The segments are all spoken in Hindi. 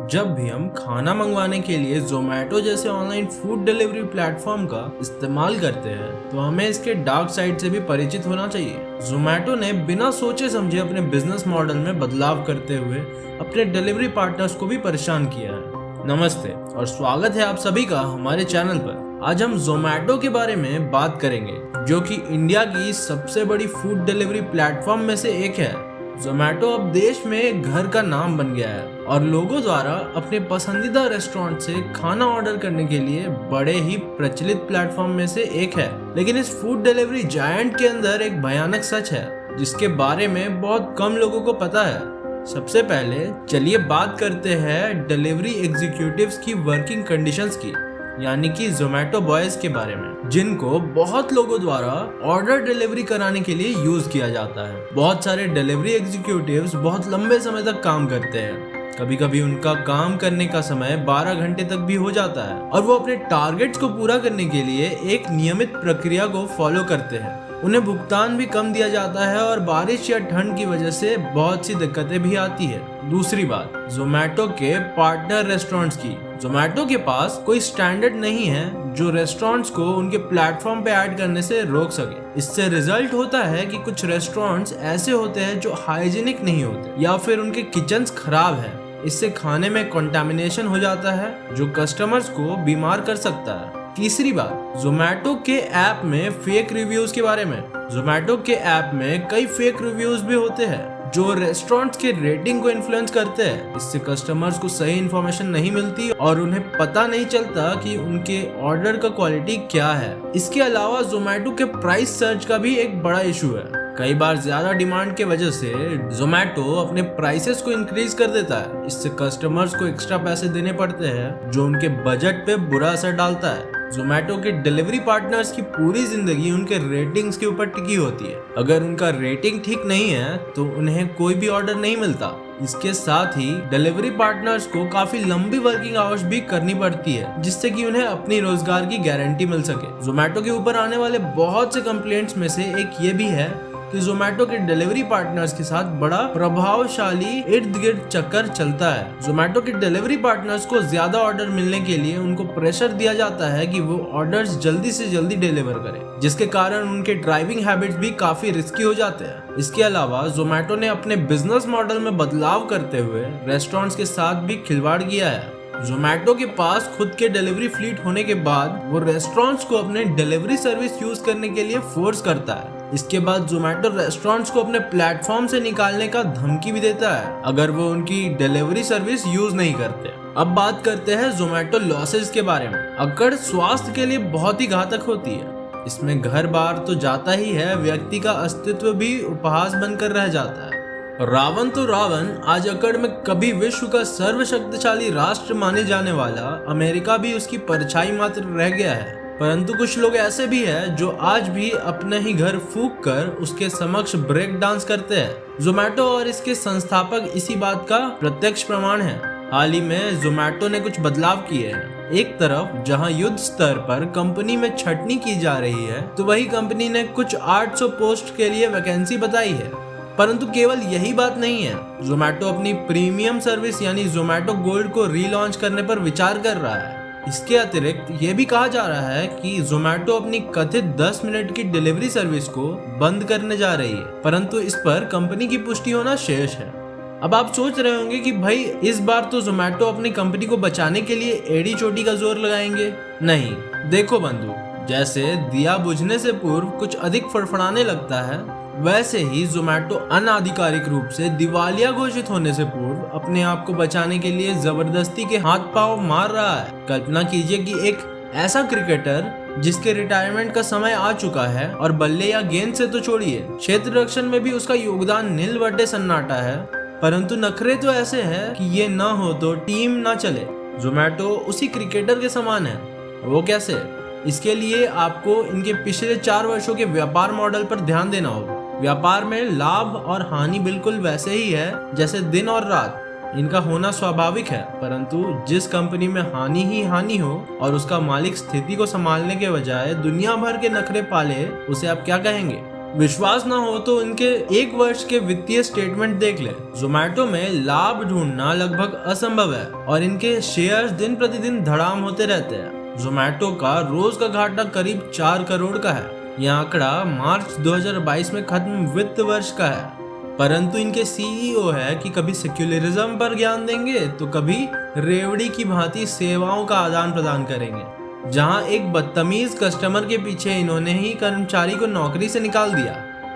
जब भी हम खाना मंगवाने के लिए जोमेटो जैसे ऑनलाइन फूड डिलीवरी प्लेटफॉर्म का इस्तेमाल करते हैं तो हमें इसके डार्क साइड से भी परिचित होना चाहिए। जोमेटो ने बिना सोचे समझे अपने बिजनेस मॉडल में बदलाव करते हुए अपने डिलीवरी पार्टनर्स को भी परेशान किया है। नमस्ते और स्वागत है आप सभी का हमारे चैनल पर। आज हम जोमेटो के बारे में बात करेंगे, जो कि इंडिया की सबसे बड़ी फूड डिलीवरी प्लेटफॉर्म में से एक है। जोमेटो अब देश में घर का नाम बन गया है और लोगों द्वारा अपने पसंदीदा रेस्टोरेंट से खाना ऑर्डर करने के लिए बड़े ही प्रचलित प्लेटफॉर्म में से एक है। लेकिन इस फूड डिलीवरी जायंट के अंदर एक भयानक सच है जिसके बारे में बहुत कम लोगों को पता है। सबसे पहले चलिए बात करते हैं डिलीवरी एग्जीक्यूटिव्स की वर्किंग कंडीशंस की, यानी कि जोमेटो बॉयज के बारे में, जिनको बहुत लोगों द्वारा ऑर्डर डिलीवरी कराने के लिए यूज किया जाता है। बहुत सारे डिलीवरी एग्जीक्यूटिव्स बहुत लंबे समय तक काम करते हैं। कभी कभी उनका काम करने का समय 12 घंटे तक भी हो जाता है और वो अपने टारगेट्स को पूरा करने के लिए एक नियमित प्रक्रिया को फॉलो करते हैं। उन्हें भुगतान भी कम दिया जाता है और बारिश या ठंड की वजह से बहुत सी दिक्कतें भी आती है। दूसरी बात, जोमेटो के पार्टनर रेस्टोरेंट्स की। जोमेटो के पास कोई स्टैंडर्ड नहीं है जो रेस्टोरेंट्स को उनके प्लेटफॉर्म पे ऐड करने से रोक सके। इससे रिजल्ट होता है कि कुछ रेस्टोरेंट्स ऐसे होते हैं जो हाइजीनिक नहीं होते या फिर उनके किचन्स खराब है। इससे खाने में कंटामिनेशन हो जाता है जो कस्टमर्स को बीमार कर सकता है। तीसरी बात, जोमेटो के ऐप में फेक रिव्यूज के बारे में। जोमेटो के ऐप में कई फेक रिव्यूज भी होते हैं जो रेस्टोरेंट्स के रेटिंग को इन्फ्लुएंस करते हैं। इससे कस्टमर्स को सही इन्फॉर्मेशन नहीं मिलती और उन्हें पता नहीं चलता कि उनके ऑर्डर का क्वालिटी क्या है। इसके अलावा जोमेटो के प्राइस सर्च का भी एक बड़ा इशू है। कई बार ज्यादा डिमांड के वजह से जोमेटो अपने प्राइसेस को इंक्रीज कर देता है। इससे कस्टमर्स को एक्स्ट्रा पैसे देने पड़ते हैं जो उनके बजट पे बुरा असर डालता है। जोमेटो के डिलीवरी पार्टनर्स की पूरी जिंदगी उनके रेटिंग्स के ऊपर टिकी होती है। अगर उनका रेटिंग ठीक नहीं है तो उन्हें कोई भी ऑर्डर नहीं मिलता। इसके साथ ही डिलीवरी पार्टनर्स को काफी लंबी वर्किंग आवर्स भी करनी पड़ती है जिससे कि उन्हें अपनी रोजगार की गारंटी मिल सके। जोमेटो के ऊपर आने वाले बहुत से कंप्लेंट्स में से एक ये भी है कि जोमेटो के डिलीवरी पार्टनर्स के साथ बड़ा प्रभावशाली इर्द गिर्द चक्कर चलता है। जोमेटो के डिलीवरी पार्टनर्स को ज्यादा ऑर्डर मिलने के लिए उनको प्रेशर दिया जाता है कि वो ऑर्डर्स जल्दी से जल्दी डिलीवर करें, जिसके कारण उनके ड्राइविंग हैबिट्स भी काफी रिस्की हो जाते हैं। इसके अलावा जोमेटो ने अपने बिजनेस मॉडल में बदलाव करते हुए रेस्टोरेंट्स के साथ भी खिलवाड़ किया है। जोमेटो के पास खुद के डिलीवरी फ्लीट होने के बाद वो रेस्टोरेंट्स को अपने डिलीवरी सर्विस यूज करने के लिए फोर्स करता है। इसके बाद जोमेटो रेस्टोरेंट्स को अपने प्लेटफॉर्म से निकालने का धमकी भी देता है अगर वो उनकी डिलीवरी सर्विस यूज नहीं करते। अब बात करते हैं जोमेटो लॉसेस के बारे में। अकड़ स्वास्थ्य के लिए बहुत ही घातक होती है। इसमें घर बार तो जाता ही है, व्यक्ति का अस्तित्व भी उपहास बनकर रह जाता है। रावण तो रावण, आज अकड़ में कभी विश्व का सर्वशक्तिशाली राष्ट्र माने जाने वाला अमेरिका भी उसकी परछाई मात्र रह गया है। परंतु कुछ लोग ऐसे भी हैं जो आज भी अपना ही घर फूंक कर उसके समक्ष ब्रेक डांस करते हैं। जोमेटो और इसके संस्थापक इसी बात का प्रत्यक्ष प्रमाण है। हाल ही में जोमेटो ने कुछ बदलाव किए हैं। एक तरफ जहां युद्ध स्तर पर कंपनी में छटनी की जा रही है तो वही कंपनी ने कुछ 800 पोस्ट के लिए वैकेंसी बताई है। परंतु केवल यही बात नहीं है, जोमेटो अपनी प्रीमियम सर्विस यानी जोमेटो गोल्ड को रीलॉन्च करने पर विचार कर रहा है। इसके अतिरिक्त ये भी कहा जा रहा है कि जोमेटो अपनी कथित 10 मिनट की डिलीवरी सर्विस को बंद करने जा रही है, परंतु इस पर कंपनी की पुष्टि होना शेष है। अब आप सोच रहे होंगे कि भाई इस बार तो जोमेटो अपनी कंपनी को बचाने के लिए एड़ी चोटी का जोर लगाएंगे। नहीं, देखो बंधु, जैसे दिया बुझने से पूर्व कुछ अधिक फड़फड़ाने लगता है, वैसे ही जोमेटो अनाधिकारिक रूप से दिवालिया घोषित होने से पूर्व अपने आप को बचाने के लिए जबरदस्ती के हाथ पांव मार रहा है। कल्पना कीजिए कि एक ऐसा क्रिकेटर जिसके रिटायरमेंट का समय आ चुका है और बल्ले या गेंद से तो छोड़िए, क्षेत्र रक्षण में भी उसका योगदान नील बटे सन्नाटा है, परंतु नखरे तो ऐसे हैं कि ये ना हो तो टीम ना चले। जोमेटो उसी क्रिकेटर के समान है। वो कैसे? इसके लिए आपको इनके पिछले 4 वर्षों के व्यापार मॉडल पर ध्यान देना होगा। व्यापार में लाभ और हानि बिल्कुल वैसे ही है जैसे दिन और रात, इनका होना स्वाभाविक है। परंतु जिस कंपनी में हानि ही हानि हो और उसका मालिक स्थिति को संभालने के बजाय दुनिया भर के नखरे पाले, उसे आप क्या कहेंगे? विश्वास ना हो तो इनके 1 वर्ष के वित्तीय स्टेटमेंट देख ले। जोमेटो में लाभ ढूंढना लगभग असंभव है और इनके शेयर्स दिन प्रतिदिन धड़ाम होते रहते हैं। जोमेटो का रोज का घाटा करीब 4 करोड़ का है। यह आंकड़ा मार्च 2022 में खत्म वित्त वर्ष का है। परंतु इनके सीईओ है कि कभी सेक्युलरिज्म पर ज्ञान देंगे तो कभी रेवड़ी की भांति सेवाओं का आदान प्रदान करेंगे। जहां एक बदतमीज कस्टमर के पीछे इन्होंने ही कर्मचारी को नौकरी से निकाल दिया।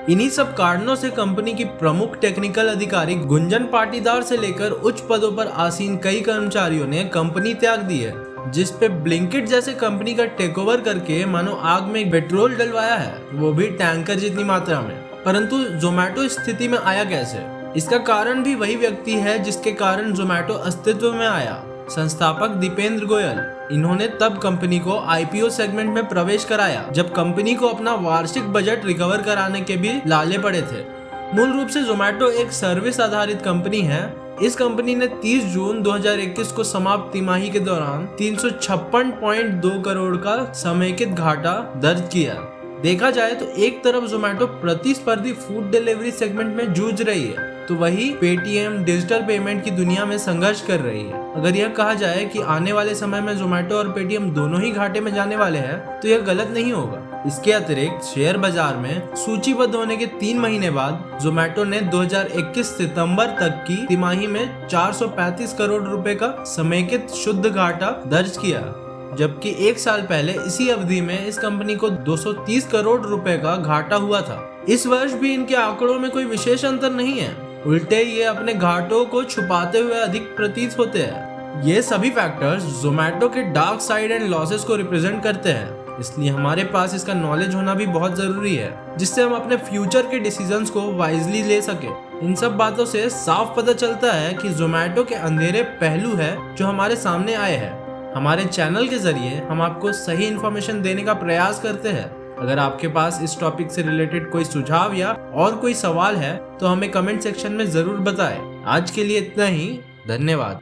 इन्हीं सब कारणों से कंपनी की प्रमुख टेक्निकल अधिकारी गुंजन पाटीदार से लेकर उच्च पदों पर आसीन कई कर्मचारियों ने कंपनी त्याग दी है, जिस पे ब्लिंकिट जैसे कंपनी का टेकओवर करके मानो आग में पेट्रोल डलवाया है, वो भी टैंकर जितनी मात्रा में। परंतु जोमेटो इस स्थिति में आया कैसे? इसका कारण भी वही व्यक्ति है जिसके कारण जोमेटो अस्तित्व में आया, संस्थापक दीपेंद्र गोयल। इन्होंने तब कंपनी को आईपीओ सेगमेंट में प्रवेश कराया जब कंपनी को अपना वार्षिक बजट रिकवर कराने के भी लाले पड़े थे। मूल रूप से जोमेटो एक सर्विस आधारित कंपनी है। इस कंपनी ने 30 जून 2021 को समाप्त तिमाही के दौरान 356.2 करोड़ का समेकित घाटा दर्ज किया। देखा जाए तो एक तरफ जोमेटो प्रतिस्पर्धी फूड डिलीवरी सेगमेंट में जूझ रही है, तो वही पेटीएम डिजिटल पेमेंट की दुनिया में संघर्ष कर रही है। अगर यह कहा जाए कि आने वाले समय में जोमेटो और पेटीएम दोनों ही घाटे में जाने वाले हैं, तो यह गलत नहीं होगा। इसके अतिरिक्त शेयर बाजार में सूचीबद्ध होने के 3 महीने बाद जोमेटो ने 2021 सितंबर तक की तिमाही में 435 करोड़ रुपए का समेकित शुद्ध घाटा दर्ज किया, जबकि 1 साल पहले इसी अवधि में इस कंपनी को 230 करोड़ रुपए का घाटा हुआ था। इस वर्ष भी इनके आंकड़ों में कोई विशेष अंतर नहीं है, उल्टे ये अपने घाटों को छुपाते हुए अधिक प्रतीत होते हैं। ये सभी फैक्टर्स जोमेटो के डार्क साइड एंड लॉसेस को रिप्रेजेंट करते हैं, इसलिए हमारे पास इसका नॉलेज होना भी बहुत जरूरी है, जिससे हम अपने फ्यूचर के डिसीजंस को वाइजली ले सके। इन सब बातों से साफ पता चलता है कि जोमेटो के अंधेरे पहलू है जो हमारे सामने आए हैं। हमारे चैनल के जरिए हम आपको सही इन्फॉर्मेशन देने का प्रयास करते हैं। अगर आपके पास इस टॉपिक से रिलेटेड कोई सुझाव या और कोई सवाल है तो हमें कमेंट सेक्शन में जरूर बताएं। आज के लिए इतना ही, धन्यवाद।